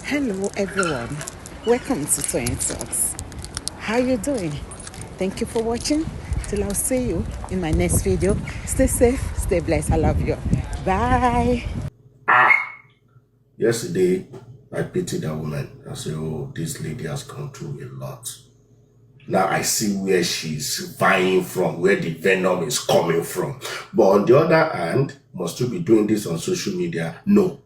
Hello everyone, welcome to Twin Talks. How you doing? Thank you for watching. Till I'll see you in my next video. Stay safe, stay blessed. I love you. Bye. Yesterday, I pitied that woman. I said, oh, this lady has gone through a lot. Now I see where she's vying from, where the venom is coming from. But on the other hand, must you be doing this on social media? No.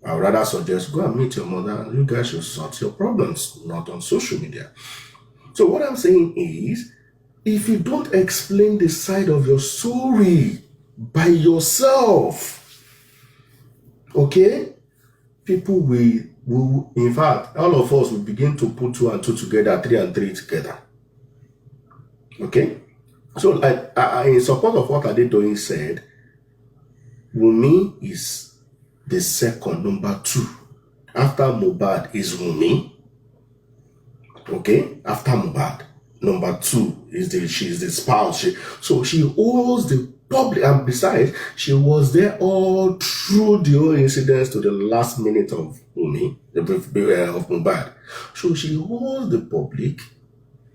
I would rather suggest go and meet your mother and you guys should sort your problems, not on social media. So what I'm saying is, if you don't explain the side of your story by yourself, okay, people will, in fact, all of us will begin to put 2 and 2 together, 3 and 3 together. Okay? So I in support of what Adedoyin said, Wunmi is the second, number 2. After Mohbad is Wunmi. Okay? After Mohbad. Number 2 is she's the spouse. So she holds the public, and besides, she was there all through the whole incidents to the last minute of Wunmi, of Mohbad. So she holds the public,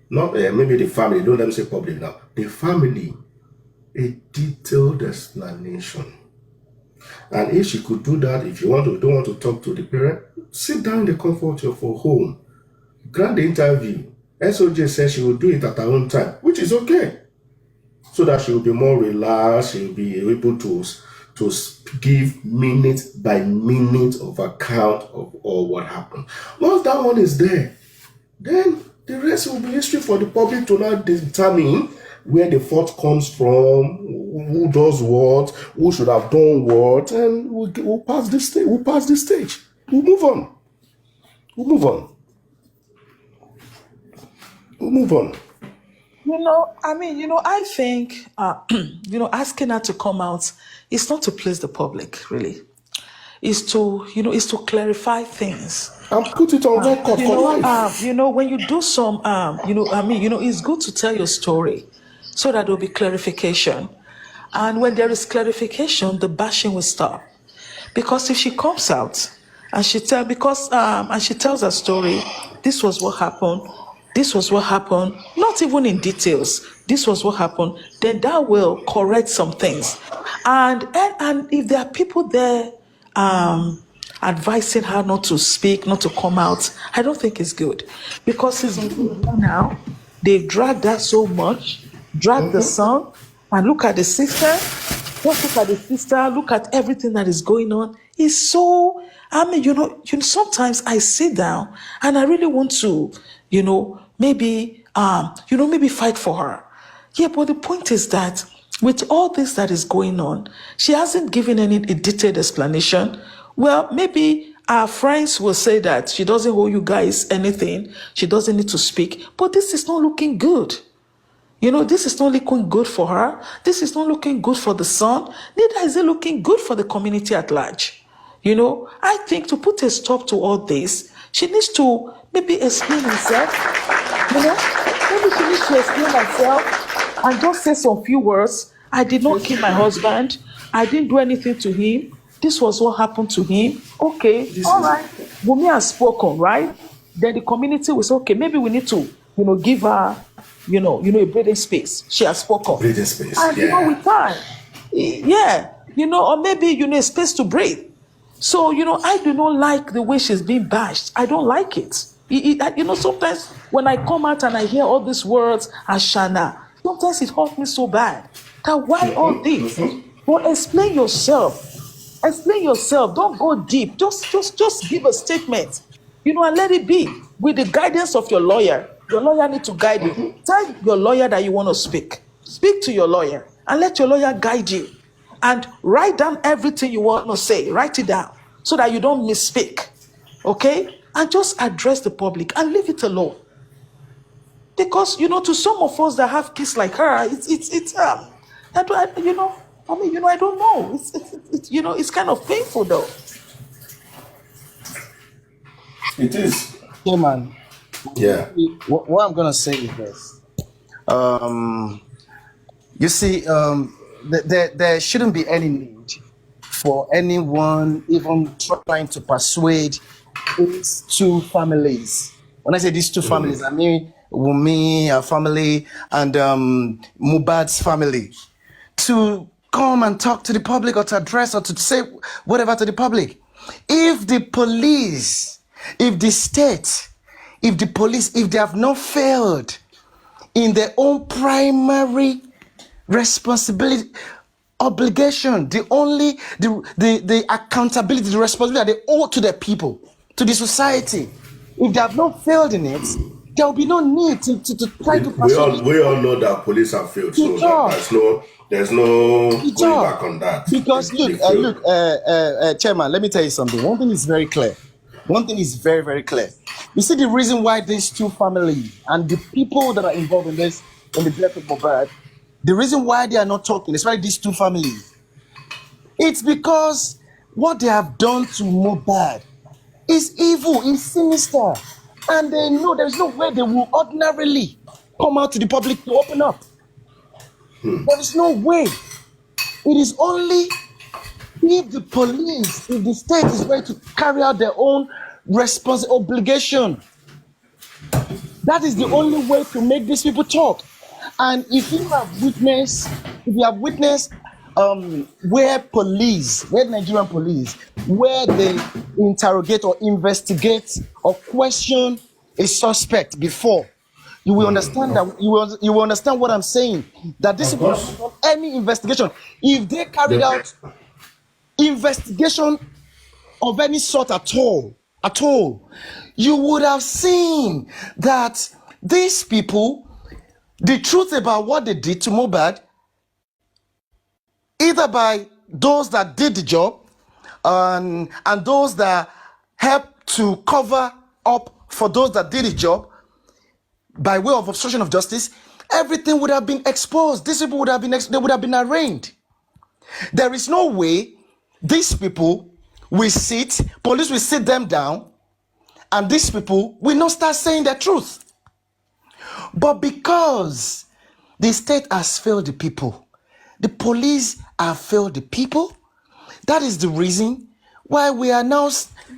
not maybe the family, don't let me say public now, the family, a detailed explanation. And if she could do that, if you don't want to talk to the parent, sit down in the comfort of your home, grant the interview. SOJ says she will do it at her own time, which is okay. So that she will be more relaxed, she will be able to give minute by minute of account of all what happened. Once that one is there, then the rest will be history for the public to now determine where the fault comes from, who does what, who should have done what, and we'll pass this stage. We'll move on. I think, asking her to come out is not to please the public, really. It's to clarify things. And put it on record for life. When you do some, it's good to tell your story so that there'll be clarification. And when there is clarification, the bashing will stop. Because if she comes out and she tells her story, this was what happened, not even in details, this was what happened, then that will correct some things. And if there are people there advising her not to speak, not to come out, I don't think it's good. Because it's now, they've dragged her so much, dragged the son, and look at the sister, look at everything that is going on. It's so, sometimes I sit down and I really want to, maybe fight for her. Yeah, but the point is that with all this that is going on, she hasn't given any detailed explanation. Well, maybe our friends will say that she doesn't owe you guys anything. She doesn't need to speak. But this is not looking good. This is not looking good for her. This is not looking good for the son. Neither is it looking good for the community at large. I think to put a stop to all this, she needs to maybe explain herself. Maybe she needs to explain herself and just say some few words. I did not kill my husband. I didn't do anything to him. This was what happened to him. Okay, all right. Wunmi has spoken, right? Then the community will say, okay, maybe we need to, give her, a breathing space. She has spoken. Breathing space, and, with time. Yeah, or maybe, a space to breathe. So, I do not like the way she's being bashed. I don't like it. Sometimes when I come out and I hear all these words, Ashana, sometimes it hurts me so bad. That why all this? Well, explain yourself. Don't go deep. Just give a statement. And let it be with the guidance of your lawyer. Your lawyer needs to guide you. Tell your lawyer that you want to speak. Speak to your lawyer and let your lawyer guide you. And write down everything you want to say. Write it down so that you don't misspeak. Okay? And just address the public and leave it alone. Because, to some of us that have kids like her, I don't know. It's kind of painful though. It is. Yeah, man. Yeah. What I'm gonna say is this. You see, there shouldn't be any need for anyone even trying to persuade these two families. When I say these two families, I mean Wunmi, her family, and Mohbad's family, to come and talk to the public or to address or to say whatever to the public. If the police, if the state, if the police, if they have not failed in their own primary responsibility, obligation, the accountability, the responsibility that they owe to the people, to the society, if they have not failed in it, there will be no need to try to persuade. We all know that police have failed, so there's no going back on that. Because look, Chairman, let me tell you something. One thing is very clear. One thing is very, very clear. You see the reason why these two families and the people that are involved in this, in the death of Mohbad, the reason why they are not talking, especially these two families, it's because what they have done to Mohbad is evil, is sinister, and they know there's no way they will ordinarily come out to the public to open up. There is no way. It is only if the police, if the state is ready to carry out their own obligation. That is the only way to make these people talk. And if you have witnessed, where Nigerian police, where they interrogate or investigate or question a suspect before, you will understand that you will understand what I'm saying. That this is any investigation. If they carried out investigation of any sort at all, you would have seen that these people, the truth about what they did to Mohbad, either by those that did the job and those that helped to cover up for those that did the job by way of obstruction of justice, everything would have been exposed. These people would have been arraigned. There is no way these people will sit, police will sit them down, and these people will not start saying the truth. But because the state has failed the people, the police have failed the people, that is the reason why we are now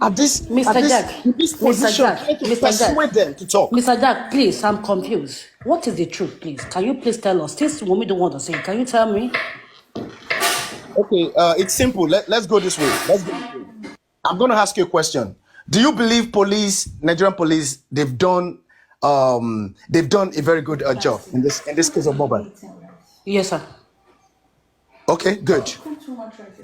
at this position to persuade them to talk. Mr. Jack, please, I'm confused. What is the truth, please? Can you please tell us? This Wunmi don't want to say. Can you tell me? Okay, it's simple. Let's go this way. I'm going to ask you a question. Do you believe Nigerian police, they've done a very good job in this case of Mohbad? Yes, sir. Okay, good.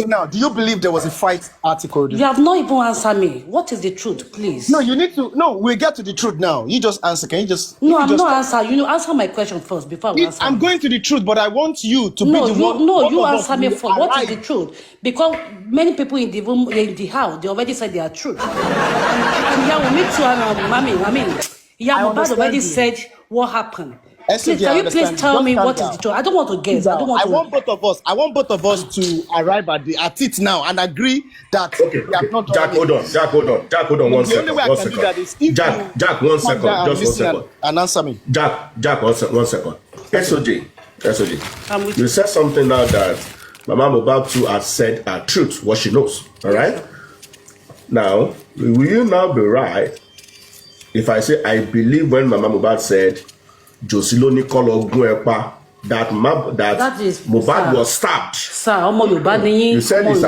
Now, do you believe there was a fight article? You have not even answered me. What is the truth, please? No, you need to. No, we'll get to the truth now. You just answer. Can you just? No, I'm not answering. You answer my question first before I answer. I'm going to the truth, but I want you to be the one. No, you answer me first. What is the truth? Because many people in the room, in the house, they already said they are truth. And yeah, we meet to Mohbad already said what happened. Please, can you please tell me what is the truth? I don't want to guess. I want both of us to arrive at it now and agree that we have not. Jack, hold on. One second. Jack, 1 second. Just 1 second. And answer me. Jack, 1 second. SOJ. You said something now that Mama Mohbad too has said her truth, what she knows. All right. Now, will you now be right if I say I believe when Mama Mohbad said Josiloni Kolo Guepa that Mohbad was stabbed? Sir, Mohbad you said it's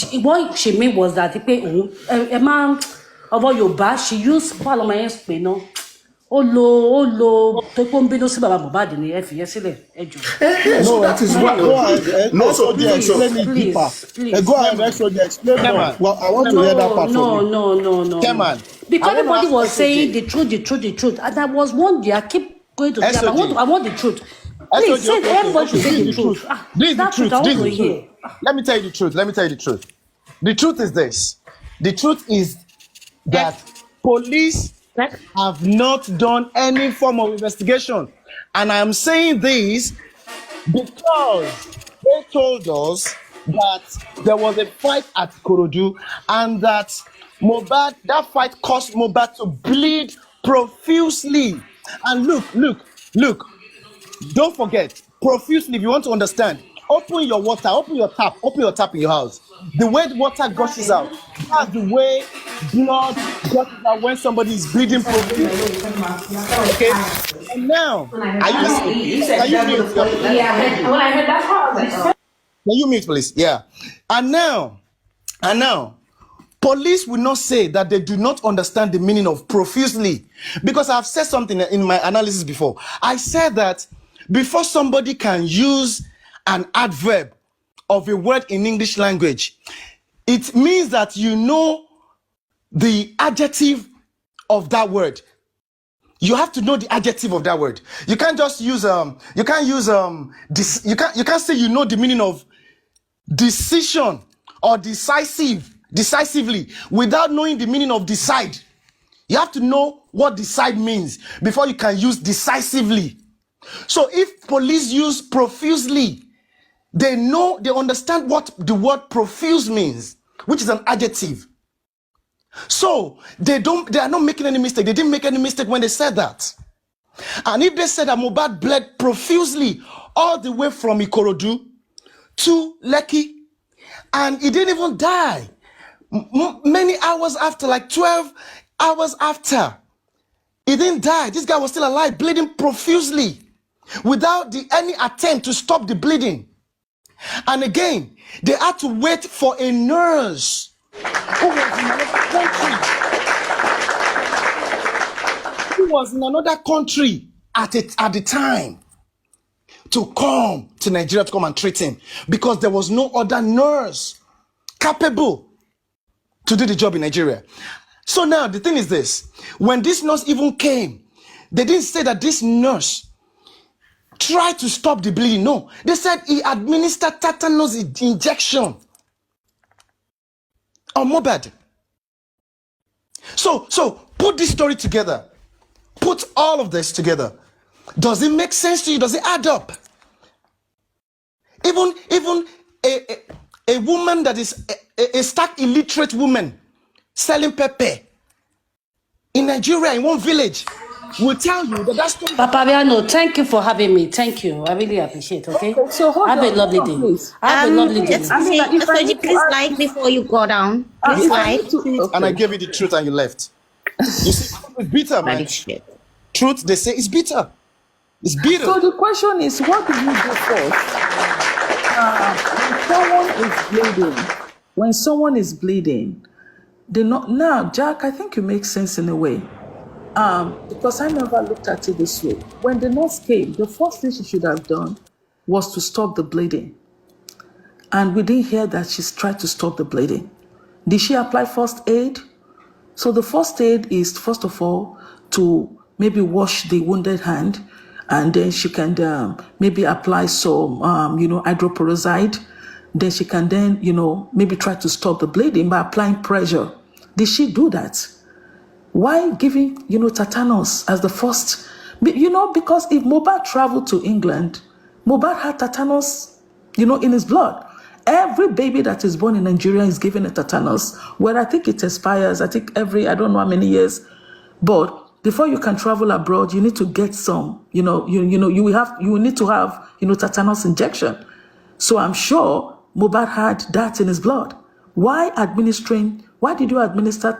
true. What she meant was that a man about Yoruba, she used Parliament, you know. No, that is what. No, so please. Go ahead, explain. Well, I want to hear that part from you. No. Come on. Because everybody was saying the truth, and I was wondering. I keep going to say, I want the truth. Please, say everybody should say the truth. This is the truth. Let me tell you the truth. The truth is this. The truth is that police have not done any form of investigation. And I am saying this because they told us that there was a fight at Korodu and that that fight caused Mohbad to bleed profusely. And look, don't forget, profusely, if you want to understand, open your water, open your tap in your house. The way the water gushes out, that's the way blood gushes out when somebody is bleeding profusely. Okay? And now, are you listening, please? Can you mute? Yeah, when I heard that part, I was like, Can you mute, please? Yeah. And now, police will not say that they do not understand the meaning of profusely, because I've said something in my analysis before. I said that before somebody can use an adverb of a word in English language, it means that you know the adjective of that word. You have to know the adjective of that word. You can't just use you can't say you know the meaning of decision or decisively without knowing the meaning of decide. You have to know what decide means before you can use decisively. So if police use profusely, they understand what the word profuse means, which is an adjective. So they are not making any mistake. They didn't make any mistake when they said that. And if they said that Mohbad bled profusely all the way from Ikorodu to Lekki, and he didn't even die, many hours after, like 12 hours after, he didn't die. This guy was still alive, bleeding profusely, without any attempt to stop the bleeding. And again, they had to wait for a nurse who was in another country at the time to come to Nigeria to come and treat him, because there was no other nurse capable to do the job in Nigeria. So now the thing is this: when this nurse even came, they didn't say that this nurse tried to stop the bleeding. No, they said he administered tetanus injection on Mohbad. So put this story together. Put all of this together. Does it make sense to you? Does it add up? Even a woman that is a stark illiterate woman selling pepper in Nigeria in one village will tell you that story. Papa Biano, thank you for having me. Thank you. I really appreciate it, okay? So have a lovely day. Please. Have a lovely day. Please like before you go down. Please like. And I gave you the truth and you left. You see, it's bitter, man. Truth, they say, is bitter. It's bitter. So the question is, what do you do first? When someone is bleeding, now, Jack, I think you make sense in a way. Because I never looked at it this way. When the nurse came, the first thing she should have done was to stop the bleeding. And we didn't hear that she's tried to stop the bleeding. Did she apply first aid? So the first aid is, first of all, to maybe wash the wounded hand, and then she can maybe apply some, hydroperoxide. Then she can maybe try to stop the bleeding by applying pressure. Did she do that? Why giving, tetanus as the first? Because if Mohbad traveled to England, Mohbad had tetanus, in his blood. Every baby that is born in Nigeria is given a tetanus, where I think it expires, I think I don't know how many years. But before you can travel abroad, you need to get some, you will need to have, tetanus injection. So I'm sure Mohbad had that in his blood. Why did you administer,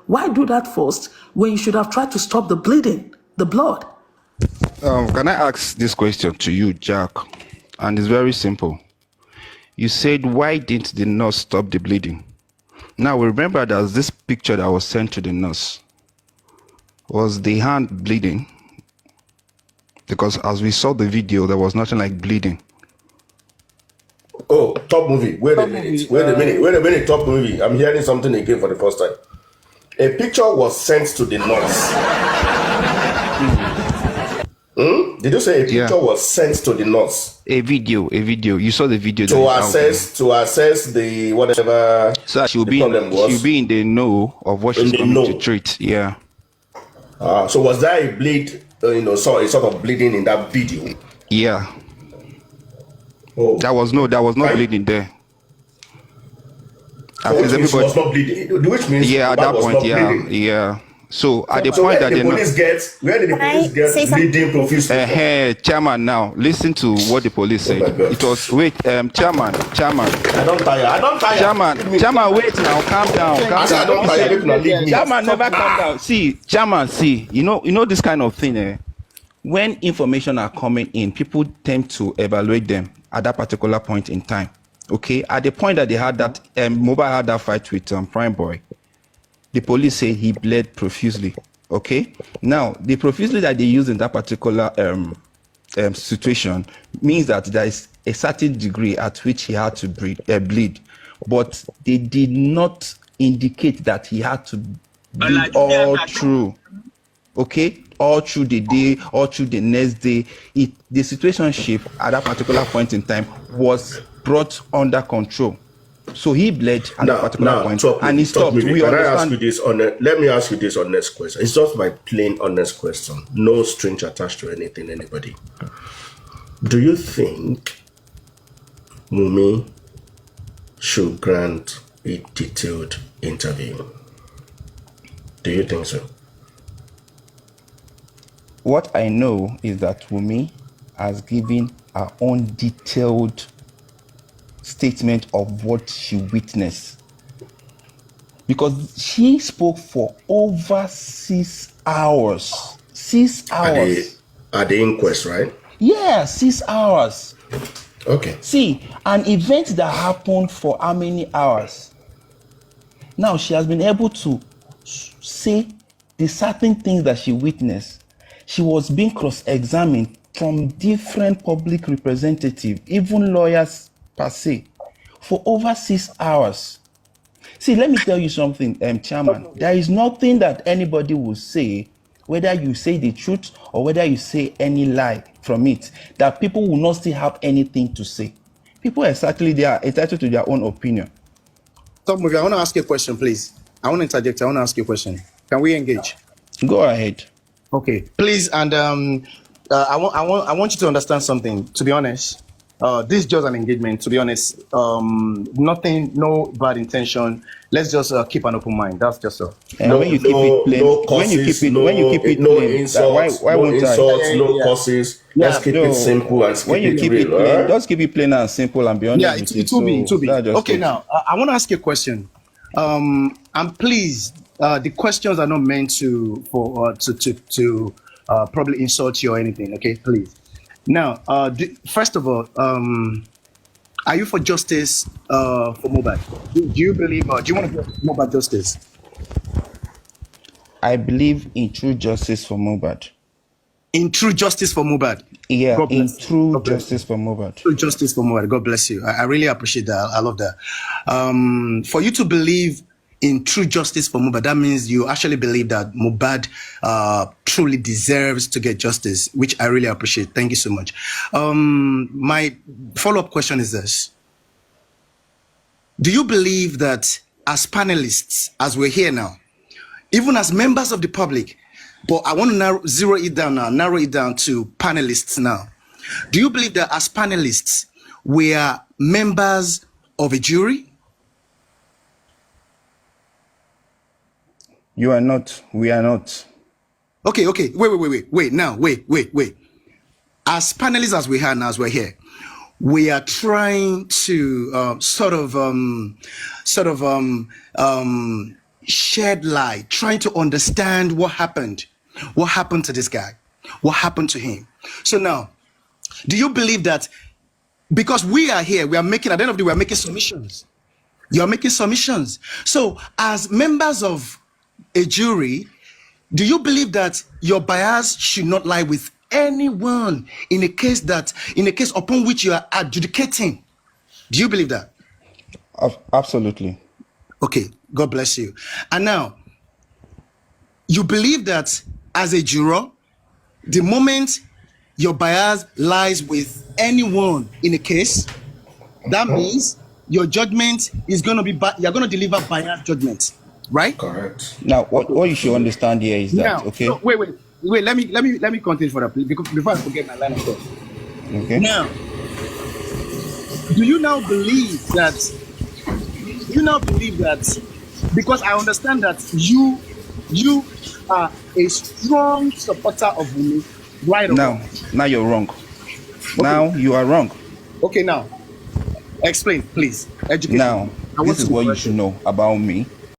why do that first when you should have tried to stop the bleeding, the blood? Can I ask this question to you, Jack? And it's very simple. You said, why didn't the nurse stop the bleeding? Now, remember there's this picture that was sent to the nurse. Was the hand bleeding? Because as we saw the video, there was nothing like bleeding. Oh, top movie. Wait a minute, top movie. I'm hearing something again for the first time. A picture was sent to the nurse. Did you say a picture was sent to the nurse? A video. You saw the video. To assess the whatever. So she'll be in the know of what she's coming to treat. Yeah. So was there a bleed? A sort of bleeding in that video? Yeah. Oh. There was no bleeding there. So which means she was not bleeding. Which means at that point, bleeding. yeah. So at the So point where that did the they're not, police get? Where did the Can I police get say something? bleeding profuse? Chairman, now listen to what the police Oh my said. God. It was wait, Chairman, I don't tire. Chairman, wait now, calm down, I said I don't tire. Make una leave me. Chairman, never calm down. See, Chairman, you know this kind of thing. When information are coming in, people tend to evaluate them at that particular point in time. Okay, at the point that they had that, Mohbad had that fight with Prime Boy, the police say he bled profusely. Okay, now the profusely that they use in that particular situation means that there is a certain degree at which he had to bleed, but they did not indicate that he had to bleed all through. Okay, all through the day, all through the next day. The situationship at that particular point in time was brought under control. So he bled at that particular point, and he stopped. Let me ask you this honest question. It's just my plain honest question. No strings attached to anything, anybody. Do you think Wunmi should grant a detailed interview? Do you think so? What I know is that Wunmi has given her own detailed statement of what she witnessed, because she spoke for over 6 hours. 6 hours. At the inquest, right? Yeah, 6 hours. Okay. See, an event that happened for how many hours? Now she has been able to say the certain things that she witnessed. She was being cross-examined from different public representatives, even lawyers per se, for over 6 hours. See, let me tell you something, Chairman. There is nothing that anybody will say, whether you say the truth or whether you say any lie from it, that people will not still have anything to say. People they are entitled to their own opinion. Top movie, I want to ask you a question, please. I want to interject. I want to ask you a question. Can we engage? Go ahead. Okay, please. And I want you to understand something. To be honest, this is just an engagement. To be honest, nothing, no bad intention. Let's just keep an open mind. That's just all. And when you keep it plain, when you keep it no plain, insults, why won't insults, I? no curses. Let's keep it simple and when you keep it plain, just keep it plain and simple and be honest. Yeah, it will be. Okay, now I want to ask you a question. And please, the questions are not meant to probably insult you or anything. Okay, please. Now, first of all, are you for justice for Mohbad? Do you believe, do you want to give Mohbad justice? I believe in true justice for Mohbad. In true justice for Mohbad? Yeah, in true justice for Mohbad. True justice for Mohbad. God bless you. I really appreciate that. I love that. For you to believe in true justice for Mohbad, that means you actually believe that Mohbad truly deserves to get justice, which I really appreciate. Thank you so much. My follow-up question is this. Do you believe that as panelists, as we're here now, even as members of the public, but I want to narrow it down to panelists now. Do you believe that as panelists, we are members of a jury? You are not. We are not. Okay. Wait. As panelists, as we are now, as we're here, we are trying to shed light, trying to understand what happened to this guy, what happened to him. So now, do you believe that because we are here, we are making, at the end of the day, we are making submissions. You are making submissions. So as members of a jury, do you believe that your bias should not lie with anyone in a case upon which you are adjudicating? Do you believe that? Absolutely. Okay, God bless you. And now, you believe that as a juror, the moment your bias lies with anyone in a case, that means your judgment is going to be, you're going to deliver biased judgment, right? Correct. Now, what you should understand here is that, now, okay? No, wait. Let me continue for that, before I forget my line of thought. Okay. Now, do you now believe that? Because I understand that you you are a strong supporter of Wunmi, right or wrong? Now you're wrong. Okay. Now you are wrong. Okay, now explain, please. Educate Now, me. I want this is to what you correct should it. know about me.